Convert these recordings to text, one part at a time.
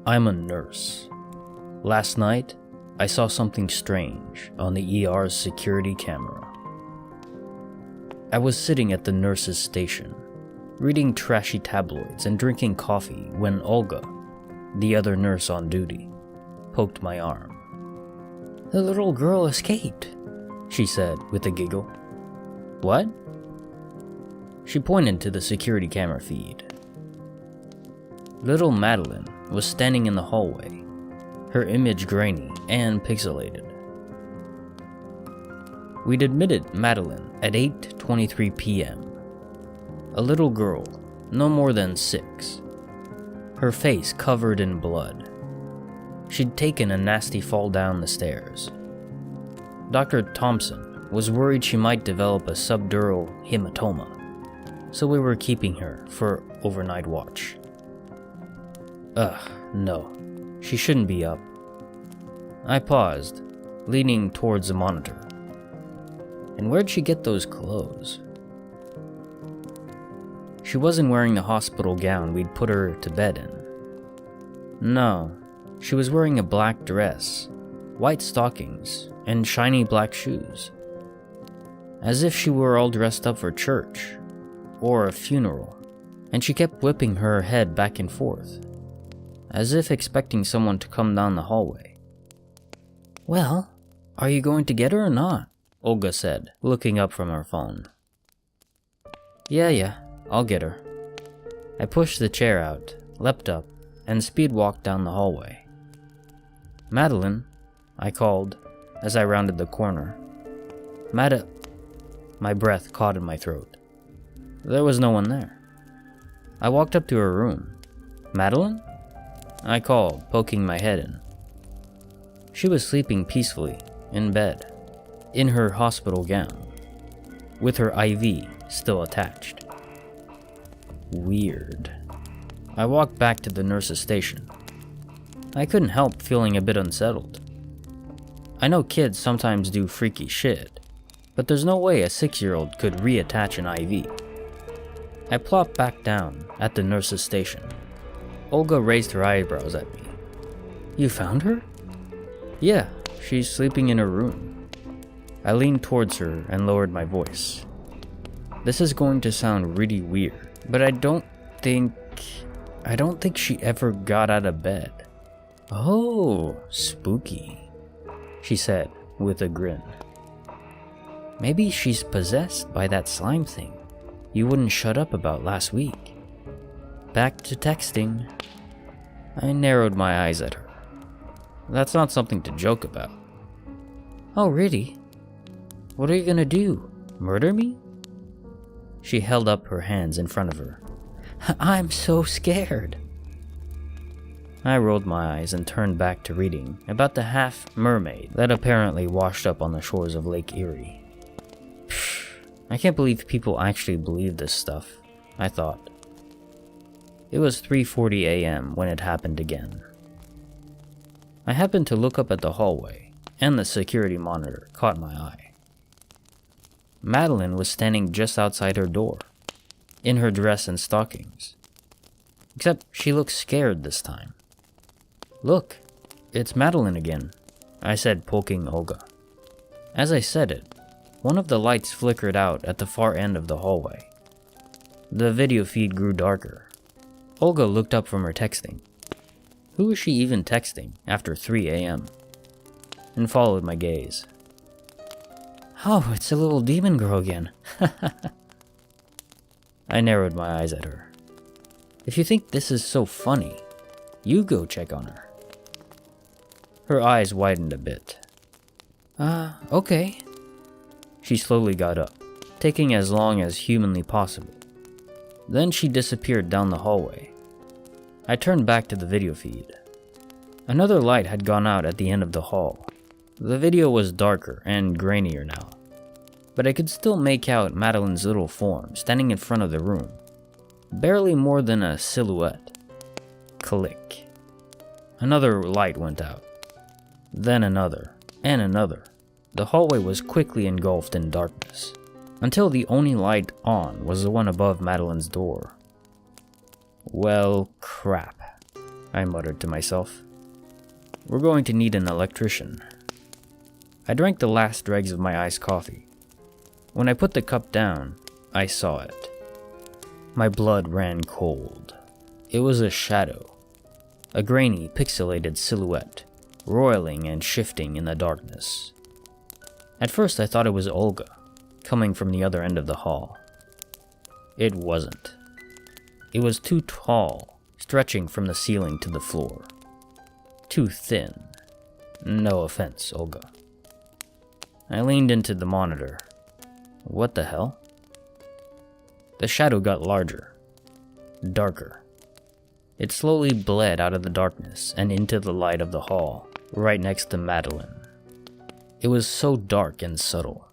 I'm a nurse. Last night, I saw something strange on the ER's security camera. I was sitting at the nurse's station, reading trashy tabloids and drinking coffee when Olga, the other nurse on duty, poked my arm. "The little girl escaped," she said with a giggle. "What?" She pointed to the security camera feed. Little Madeline was standing in the hallway, her image grainy and pixelated. We'd admitted Madeline at 8:23 p.m. A little girl, no more than 6. Her face covered in blood. She'd taken a nasty fall down the stairs. Dr. Thompson was worried she might develop a subdural hematoma, so we were keeping her for overnight watch. No, she shouldn't be up. I paused, leaning towards the monitor. And where'd she get those clothes? She wasn't wearing the hospital gown we'd put her to bed in. No, she was wearing a black dress, white stockings, and shiny black shoes. As if she were all dressed up for church, or a funeral, and she kept whipping her head back and forth, as if expecting someone to come down the hallway. "Well, are you going to get her or not?" Olga said, looking up from her phone. Yeah, I'll get her." I pushed the chair out, leapt up, and speed walked down the hallway. "Madeline," I called as I rounded the corner. My breath caught in my throat. There was no one there. I walked up to her room. "Madeline?" I called, poking my head in. She was sleeping peacefully, in bed, in her hospital gown, with her IV still attached. Weird. I walked back to the nurse's station. I couldn't help feeling a bit unsettled. I know kids sometimes do freaky shit, but there's no way a 6-year-old could reattach an IV. I plopped back down at the nurse's station. Olga raised her eyebrows at me. "You found her?" "Yeah, she's sleeping in her room." I leaned towards her and lowered my voice. This is going to sound really weird, but I don't think she ever got out of bed. "Oh, spooky," she said with a grin. "Maybe she's possessed by that slime thing you wouldn't shut up about last week." Back to texting. I narrowed my eyes at her. That's not something to joke about. "Oh, really? What are you gonna do? Murder me?" She held up her hands in front of her. "I'm so scared." I rolled my eyes and turned back to reading about the half-mermaid that apparently washed up on the shores of Lake Erie. I can't believe people actually believe this stuff, I thought. It was 3:40 a.m. when it happened again. I happened to look up at the hallway, and the security monitor caught my eye. Madeline was standing just outside her door, in her dress and stockings. Except she looked scared this time. "Look, it's Madeline again," I said, poking Olga. As I said it, one of the lights flickered out at the far end of the hallway. The video feed grew darker. Olga looked up from her texting. Who was she even texting after 3 a.m.? And followed my gaze. "Oh, it's a little demon girl again." I narrowed my eyes at her. "If you think this is so funny, you go check on her." Her eyes widened a bit. Okay." She slowly got up, taking as long as humanly possible. Then she disappeared down the hallway. I turned back to the video feed. Another light had gone out at the end of the hall. The video was darker and grainier now, but I could still make out Madeline's little form standing in front of the room, barely more than a silhouette. Click. Another light went out. Then another, and another. The hallway was quickly engulfed in darkness, until the only light on was the one above Madeline's door. Well, crap. I muttered to myself. We're going to need an electrician. I drank the last dregs of my iced coffee. When I put the cup down, I saw it. My blood ran cold. It was a shadow. A grainy, pixelated silhouette, roiling and shifting in the darkness. At first I thought it was Olga, coming from the other end of the hall. It wasn't. It was too tall, stretching from the ceiling to the floor. Too thin. No offense, Olga. I leaned into the monitor. What the hell? The shadow got larger, darker. It slowly bled out of the darkness and into the light of the hall, right next to Madeline. It was so dark and subtle.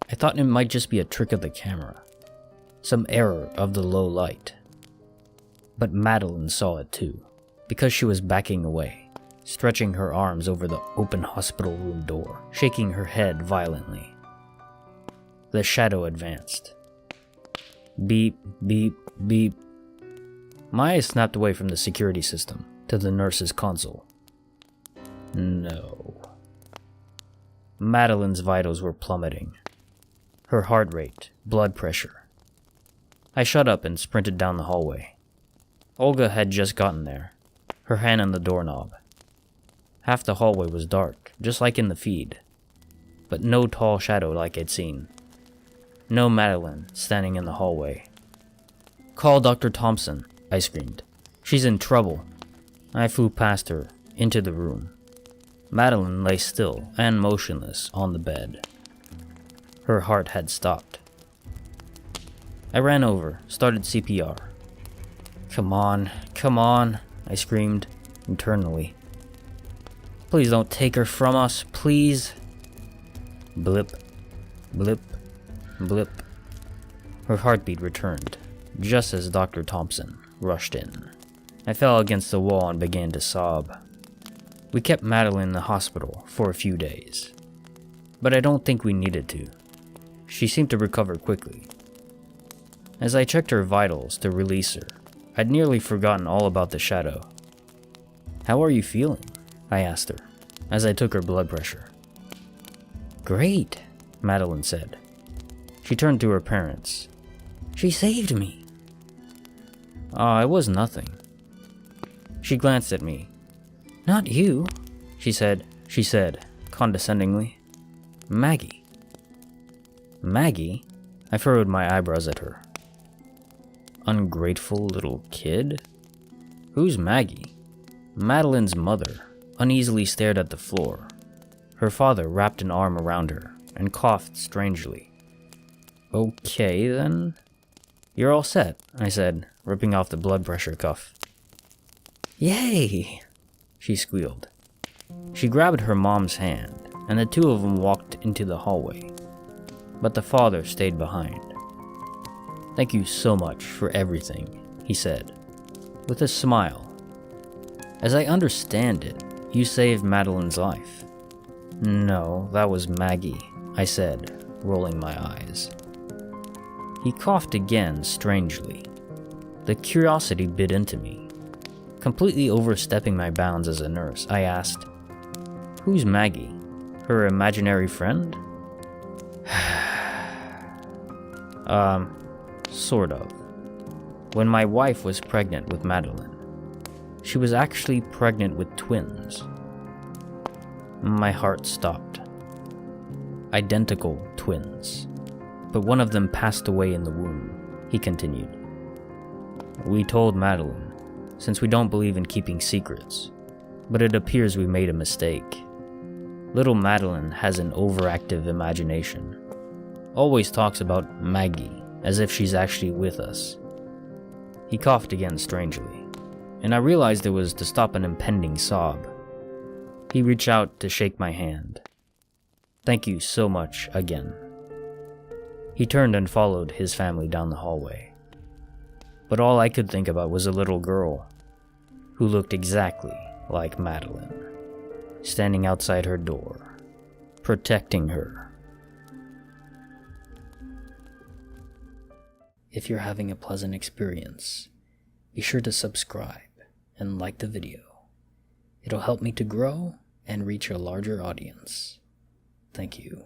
I thought it might just be a trick of the camera, some error of the low light. But Madeline saw it too, because she was backing away, stretching her arms over the open hospital room door, shaking her head violently. The shadow advanced. Beep, beep, beep. My eyes snapped away from the security system to the nurse's console. No. Madeline's vitals were plummeting. Her heart rate, blood pressure. I shut up and sprinted down the hallway. Olga had just gotten there, her hand on the doorknob. Half the hallway was dark, just like in the feed, but no tall shadow like I'd seen. No Madeline standing in the hallway. Call Dr. Thompson, I screamed. She's in trouble. I flew past her, into the room. Madeline lay still and motionless on the bed. Her heart had stopped. I ran over, started CPR. Come on, I screamed, internally. Please don't take her from us, please. Blip, blip, blip. Her heartbeat returned, just as Dr. Thompson rushed in. I fell against the wall and began to sob. We kept Madeline in the hospital for a few days, but I don't think we needed to. She seemed to recover quickly. As I checked her vitals to release her, I'd nearly forgotten all about the shadow. How are you feeling? I asked her, as I took her blood pressure. Great, Madeline said. She turned to her parents. She saved me. It was nothing. She glanced at me. Not you, she said, condescendingly. Maggie. Maggie? I furrowed my eyebrows at her. Ungrateful little kid? Who's Maggie? Madeline's mother uneasily stared at the floor. Her father wrapped an arm around her and coughed strangely. Okay, then. You're all set, I said, ripping off the blood pressure cuff. Yay! She squealed. She grabbed her mom's hand, and the two of them walked into the hallway. But the father stayed behind. Thank you so much for everything, he said, with a smile. As I understand it, you saved Madeline's life. No, that was Maggie, I said, rolling my eyes. He coughed again strangely. The curiosity bit into me. Completely overstepping my bounds as a nurse, I asked, Who's Maggie? Her imaginary friend? Sort of. When my wife was pregnant with Madeline, she was actually pregnant with twins. My heart stopped. Identical twins. But one of them passed away in the womb, he continued. We told Madeline, since we don't believe in keeping secrets, but it appears we made a mistake. Little Madeline has an overactive imagination. Always talks about Maggie, as if she's actually with us. He coughed again strangely, and I realized it was to stop an impending sob. He reached out to shake my hand. Thank you so much again. He turned and followed his family down the hallway. But all I could think about was a little girl who looked exactly like Madeline, standing outside her door, protecting her. If you're having a pleasant experience, be sure to subscribe and like the video. It'll help me to grow and reach a larger audience. Thank you.